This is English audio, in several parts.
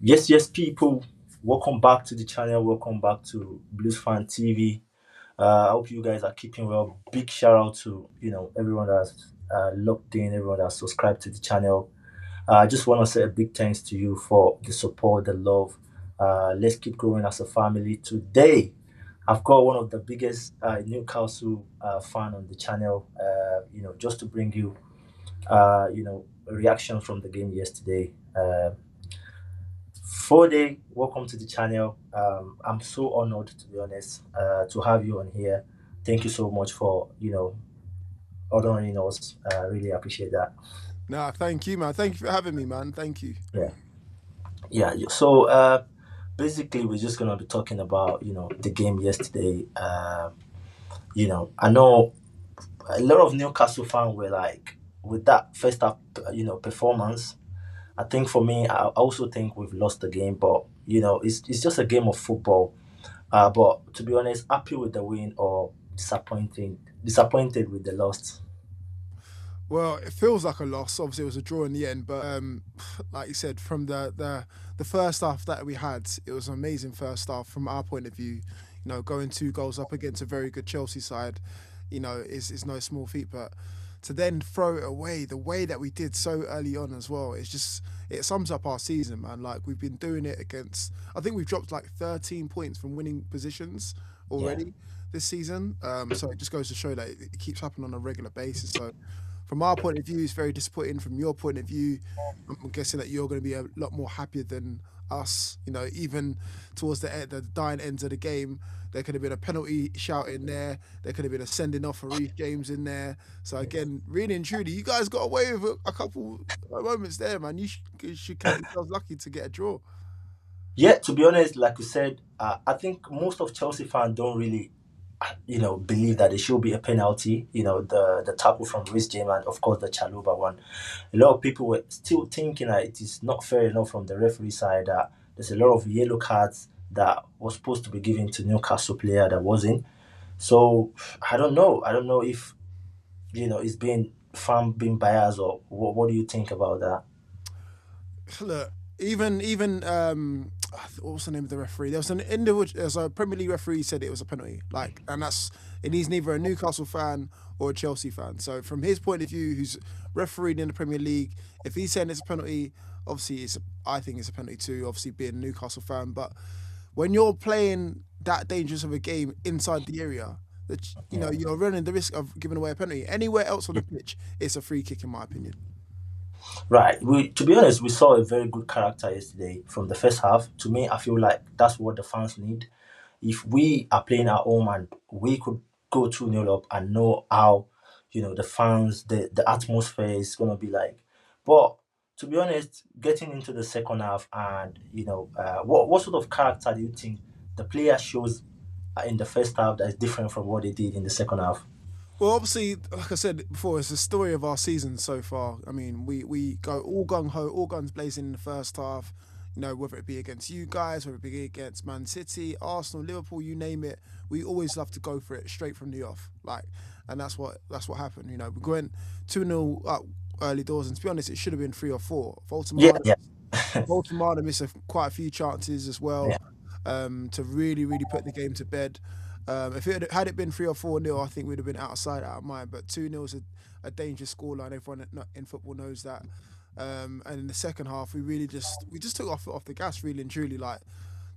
Yes, people. Welcome back to the channel. Welcome back to Bluesfantv. I hope you guys are keeping well. Big shout out to everyone that's logged in, everyone that's subscribed to the channel. I just want to say a big thanks to you for the support, the love. Let's keep growing as a family. Today, I've got one of the biggest Newcastle fan on the channel. Just to bring you, a reaction from the game yesterday. Fordey, welcome to the channel. I'm so honored, to be honest, to have you on here. Thank you so much for honoring us. Really appreciate that. Nah, thank you, man. Thank you for having me, man. Thank you. Yeah, yeah. So basically, we're just gonna be talking about the game yesterday. I know a lot of Newcastle fans were like with that first half, performance. I think for me, I also think we've lost the game, but it's just a game of football. But to be honest, happy with the win or disappointed with the loss. Well, it feels like a loss. Obviously, it was a draw in the end, but like you said, from the first half that we had, it was an amazing first half from our point of view. Going 2 goals up against a very good Chelsea side, is no small feat. But to then throw it away the way that we did so early on as well, it sums up our season, man. Like we've been doing it against. I think we've dropped like 13 points from winning positions Yeah. already this season. So it just goes to show that it keeps happening on a regular basis. So from our point of view, it's very disappointing. From your point of view, I'm guessing that you're going to be a lot more happier than us. Even towards the dying ends of the game, there could have been a penalty shout in there. There could have been a sending off for Reece James in there. So again, really and truly, you guys got away with a couple moments there, man. You should count yourselves lucky to get a draw. Yeah, to be honest, like you said, I think most of Chelsea fans don't really, believe that there should be a penalty. The tackle from Reece James and of course the Chaluba one. A lot of people were still thinking that it is not fair enough from the referee side that there's a lot of yellow cards that was supposed to be given to Newcastle player that wasn't. So I don't know. I don't know if it's being fan being biased or what do you think about that? Look, even what was the name of the referee? There was an individual. There's a Premier League referee said it was a penalty. Like, and he's neither a Newcastle fan or a Chelsea fan. So from his point of view, who's refereed in the Premier League, if he's saying it's a penalty, obviously I think it's a penalty too. Obviously being a Newcastle fan, but when you're playing that dangerous of a game inside the area, that Yeah. you're running the risk of giving away a penalty. Anywhere else on the pitch, it's a free kick in my opinion. Right. To be honest, we saw a very good character yesterday from the first half. To me, I feel like that's what the fans need. If we are playing at home and we could go 2-0 up and know how, the fans, the atmosphere is going to be like. But to be honest, getting into the second half and, what sort of character do you think the player shows in the first half that is different from what they did in the second half? Well, obviously, like I said before, it's the story of our season so far. I mean, we go all gung ho, all guns blazing in the first half. Whether it be against you guys, whether it be against Man City, Arsenal, Liverpool, you name it, we always love to go for it straight from the off. And that's what happened. We went 2-0 up early doors, and to be honest, it should have been 3 or 4. Yeah, yeah, Voldemar missed quite a few chances as well, yeah, to really, really put the game to bed. If had it been 3 or 4 nil, I think we'd have been out of sight, out of mind. But 2-0 is a dangerous scoreline. Everyone in football knows that. And in the second half, we just took off the gas, really and truly. Like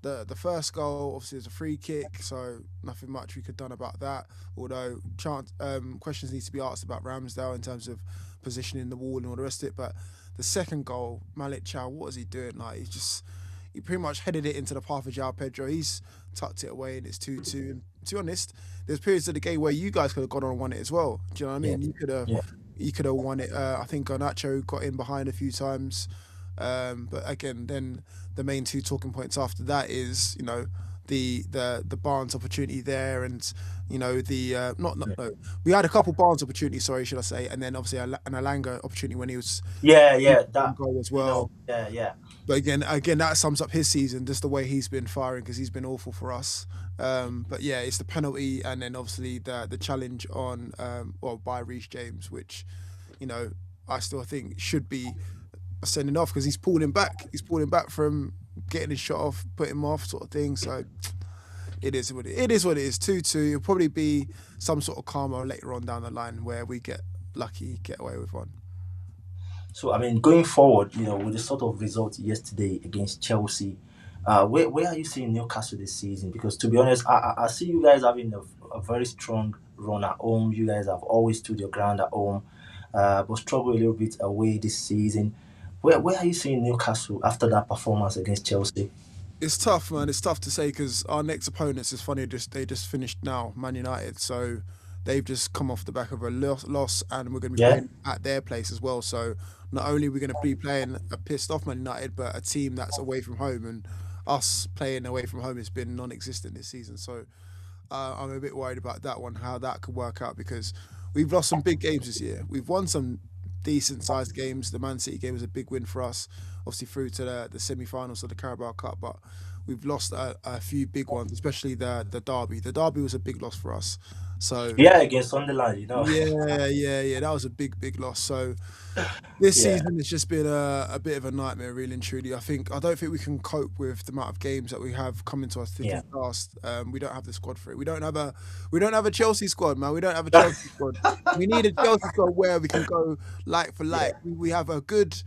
the first goal, obviously, was a free kick, so nothing much we could have done about that. Although questions need to be asked about Ramsdale in terms of positioning the wall and all the rest of it. But the second goal, Malik Chow, what was he doing? Like he pretty much headed it into the path of João Pedro. He's tucked it away and it's 2-2. And to be honest, there's periods of the game where you guys could have gone on and won it as well. Do you know what I yeah, mean? yeah. You could have won it. I think Garnacho got in behind a few times. But again, then the main two talking points after that is, the Barnes opportunity there, and the not Yeah. no, we had a couple Barnes opportunities, sorry, should I say, and then obviously an Alanga opportunity when he was Yeah, yeah, on that goal as well. yeah, yeah, But again, that sums up his season, just the way he's been firing because he's been awful for us. But yeah, it's the penalty and then obviously the challenge on by Reece James, which you know I still think should be sending off because he's pulling back. He's pulling back from getting his shot off, put him off, sort of thing. So it is what it is. 2-2. It'll probably be some sort of karma later on down the line where we get lucky, get away with one. So I mean, going forward, with the sort of result yesterday against Chelsea, where are you seeing Newcastle this season? Because to be honest, I see you guys having a very strong run at home. You guys have always stood your ground at home, but struggle a little bit away this season. Where are you seeing Newcastle after that performance against Chelsea? It's tough, man. It's tough to say because our next opponents is funny. They just finished now, Man United. So they've just come off the back of a loss, and we're going to be Yeah, playing at their place as well. So not only are we going to be playing a pissed off Man United, but a team that's away from home, and us playing away from home has been non-existent this season. So I'm a bit worried about that one, how that could work out because we've lost some big games this year. We've won some decent sized games. The Man City game was a big win for us, obviously through to the semi finals of the Carabao Cup, but we've lost a few big ones, especially the derby. The derby was a big loss for us. So yeah, against Sunderland, yeah, that was a big loss. So this Yeah, season has just been a bit of a nightmare, really and truly. I don't think we can cope with the amount of games that we have coming to us yeah, thick and fast. We don't have the squad for it. We don't have a Chelsea squad, man. We don't have a Chelsea squad. We need a Chelsea squad where we can go like for yeah, like. We have a good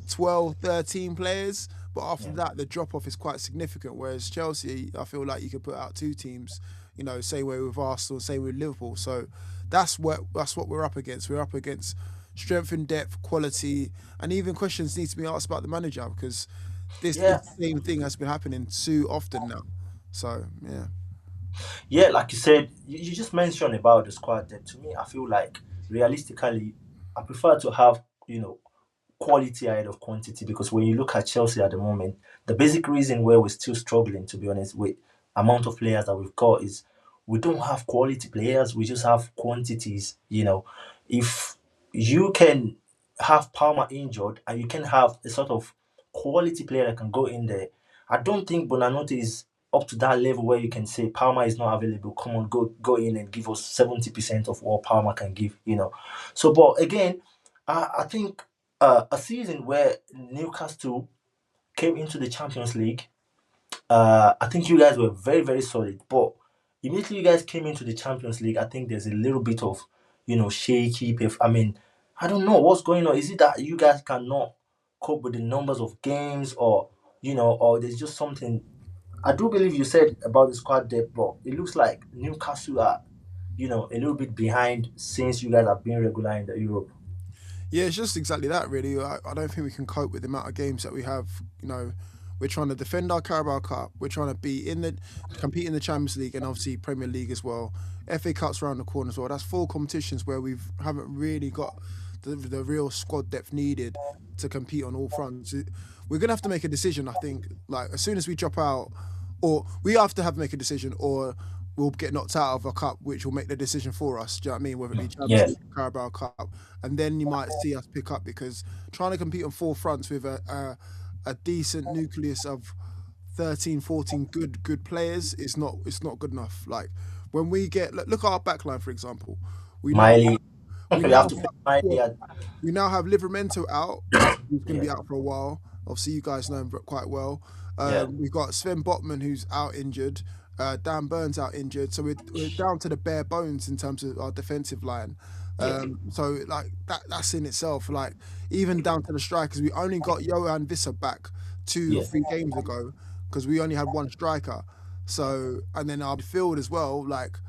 12, 13 players, but after yeah. that, the drop off is quite significant. Whereas Chelsea, I feel like you could put out two teams. Same way with Arsenal, same with Liverpool. So that's what we're up against. We're up against strength and depth, quality, and even questions need to be asked about the manager because this Yeah, same thing has been happening too often now. So yeah, Yeah, like you said, you just mentioned about the squad depth. To me, I feel like realistically, I prefer to have, quality ahead of quantity because when you look at Chelsea at the moment, the basic reason where we're still struggling, to be honest, with amount of players that we've got is we don't have quality players. We just have quantities. If you can have Palmer injured and you can have a sort of quality player that can go in there, I don't think Bonanote is up to that level where you can say Palmer is not available. Come on, go in and give us 70% of what Palmer can give. So, but again, I think a season where Newcastle came into the Champions League, I think you guys were very, very solid. But immediately you guys came into the Champions League, I think there's a little bit of, shaky. I mean, I don't know what's going on. Is it that you guys cannot cope with the numbers of games, or there's just something? I do believe you said about the squad depth, but it looks like Newcastle are, a little bit behind since you guys have been regular in the Europe. yeah, it's just exactly that. Really, I don't think we can cope with the amount of games that we have. You know, we're trying to defend our Carabao Cup. We're trying to be in the compete in the Champions League and obviously Premier League as well. FA Cup's around the corner as well. That's four competitions where we haven't really got the real squad depth needed to compete on all fronts. We're gonna have to make a decision. I think like as soon as we drop out, or we have to make a decision, or we'll get knocked out of a cup, which will make the decision for us. Do you know what I mean? Whether it be Champions Yeah, League, Carabao Cup, and then you might see us pick up because trying to compete on four fronts with a decent nucleus of 13, 14 good players is not it's not good enough. Like when we get look at our backline for example, we now Miley. we You now have to have, put Miley yeah, at. we now have Livermento out, who's going to Yeah, be out for a while. Obviously, you guys know him quite well. yeah, We've got Sven Botman, who's out injured. Dan Burns out injured. So we're down to the bare bones in terms of our defensive line. yeah, So like that's in itself. Like even down to the strikers, we only got Johan Visser back two or yeah. three games ago because we only had one striker. So and then our midfield as well. Like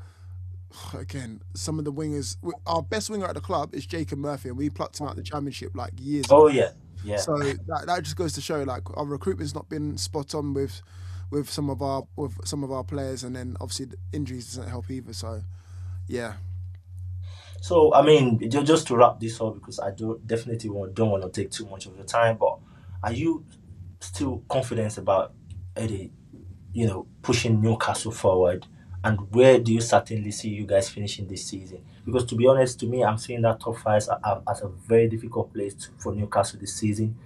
again, some of the wingers. Our best winger at the club is Jacob Murphy, and we plucked him out of the championship like years ago. Oh yeah, yeah. So that just goes to show like our recruitment's not been spot on with some of our players, and then obviously the injuries doesn't help either. So yeah, So I mean, just to wrap this up because I do definitely don't want to take too much of your time, but are you still confident about Eddie, pushing Newcastle forward? And where do you certainly see you guys finishing this season? Because to be honest, to me, I'm seeing that top five as a very difficult place for Newcastle this season,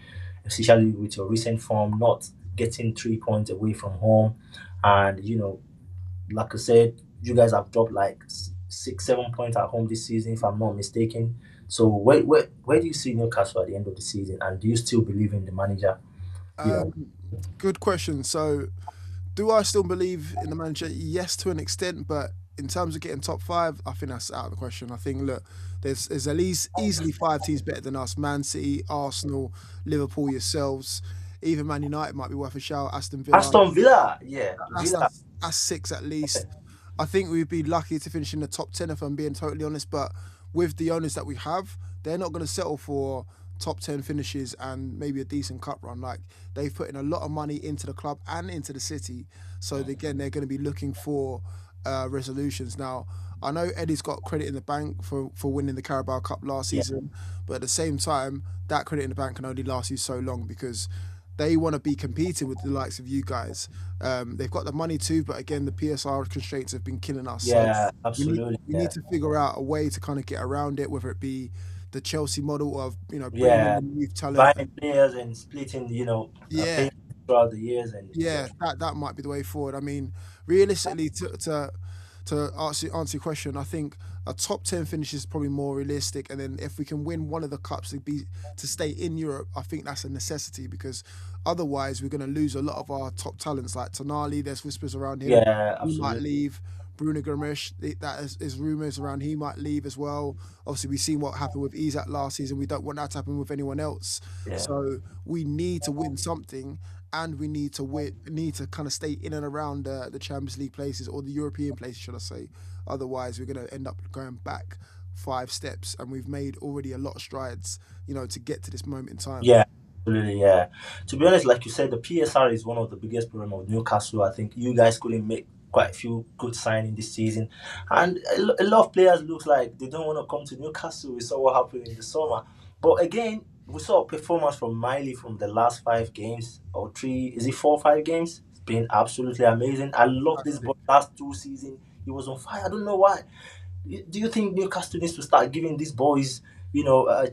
especially with your recent form, not getting 3 points away from home, and like I said, you guys have dropped like 6, 7 points at home this season, if I'm not mistaken. So where do you see Newcastle at the end of the season, and do you still believe in the manager? You know. Good question. So, do I still believe in the manager? Yes, to an extent, but in terms of getting top five, I think that's out of the question. I think look, there's at least easily five teams better than us: Man City, Arsenal, Liverpool, yourselves. Even Man United might be worth a shout. Aston Villa. Aston Villa, yeah, That's Villa. that's, that's six at least. I think we'd be lucky to finish in the top 10 if I'm being totally honest. But with the owners that we have, they're not going to settle for top 10 finishes and maybe a decent cup run. Like they've put in a lot of money into the club and into the city. So again, they're going to be looking for resolutions. Now, I know Eddie's got credit in the bank for winning the Carabao Cup last Yeah, season, but at the same time, that credit in the bank can only last you so long because they want to be competing with the likes of you guys. They've got the money too, but again, the PSR constraints have been killing us. So yeah, we need absolutely. we Yeah, need to figure out a way to kind of get around it, whether it be the Chelsea model of bringing yeah. in youth talent. Buying players and splitting, Yeah, paying throughout the years, and yeah, yeah, that might be the way forward. I mean, realistically, to answer your question, I think a top 10 finish is probably more realistic. And then if we can win one of the cups to stay in Europe, I think that's a necessity because otherwise we're going to lose a lot of our top talents like Tonali. There's whispers around him yeah, he might absolutely. leave. Bruno Gomes, that is rumours around he might leave as well. Obviously, we've seen what happened with Isak last season. We don't want that to happen with anyone else. Yeah, So we need to win something, and we need to kind of stay in and around the Champions League places or the European places, should I say? Otherwise, we're going to end up going back five steps, and we've made already a lot of strides, to get to this moment in time. yeah, absolutely. Yeah. To be honest, like you said, the PSR is one of the biggest problem of Newcastle. I think you guys couldn't make quite a few good signings this season, and a lot of players looks like they don't want to come to Newcastle. We saw what happened in the summer, but again, we saw a performance from Miley from the last 5 games or three. Is it 4 or 5 games? It's been absolutely amazing. I love this boy. Last 2 seasons, he was on fire. I don't know why. Do you think Newcastle needs to start giving these boys,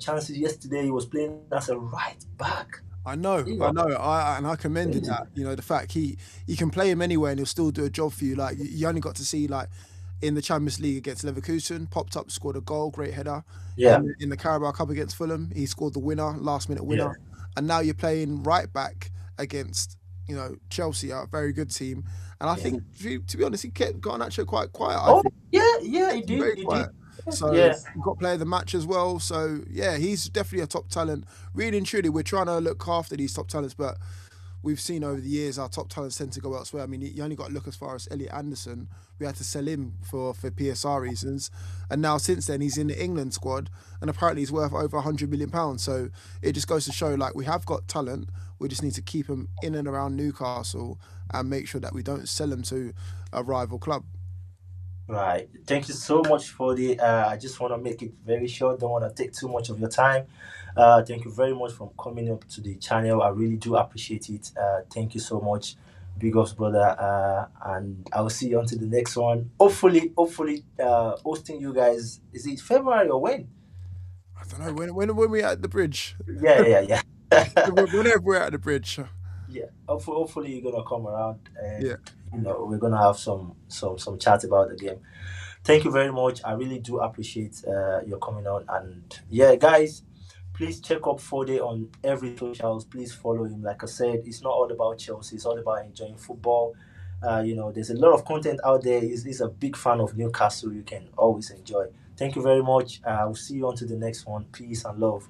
chances? Yesterday, he was playing as a right back. You I know, know. I commended crazy. that. The fact he can play him anywhere and he'll still do a job for you. Like you only got to see like in the Champions League against Leverkusen, popped up, scored a goal, great header. Yeah, In the Carabao Cup against Fulham, he scored the winner, last minute yeah, winner. And now you're playing right back against Chelsea, a very good team. And I yeah. think to be honest, he kept got actually quite quiet. I Oh, think yeah, yeah. He did. very He did. quiet. So Yeah, he got player of the match as well. So yeah, he's definitely a top talent. Really and truly, we're trying to look after these top talents, but we've seen over the years our top talents tend to go elsewhere. I mean, you only got to look as far as Elliot Anderson. We had to sell him for PSR reasons, and now since then he's in the England squad, and apparently he's worth over £100 million. So it just goes to show like we have got talent. We just need to keep him in and around Newcastle and make sure that we don't sell him to a rival club. right. Thank you so much for the. I just want to make it very short. Don't want to take too much of your time. Thank you very much for coming up to the channel. I really do appreciate it. Thank you so much, big ups, brother. And I'll see you until the next one. Hopefully, hosting you guys. Is it February or when? I don't know when we're at the bridge. Yeah, yeah, yeah. Whenever we're at the bridge. Yeah. Hopefully you're gonna come around, Yeah. and we're gonna have some chat about the game. Thank you very much. I really do appreciate your coming on. And yeah, guys, please check up Fordey on every socials. Please follow him. Like I said, it's not all about Chelsea. It's all about enjoying football. There's a lot of content out there. He's a big fan of Newcastle. You can always enjoy. Thank you very much. I'll see you on to the next one. Peace and love.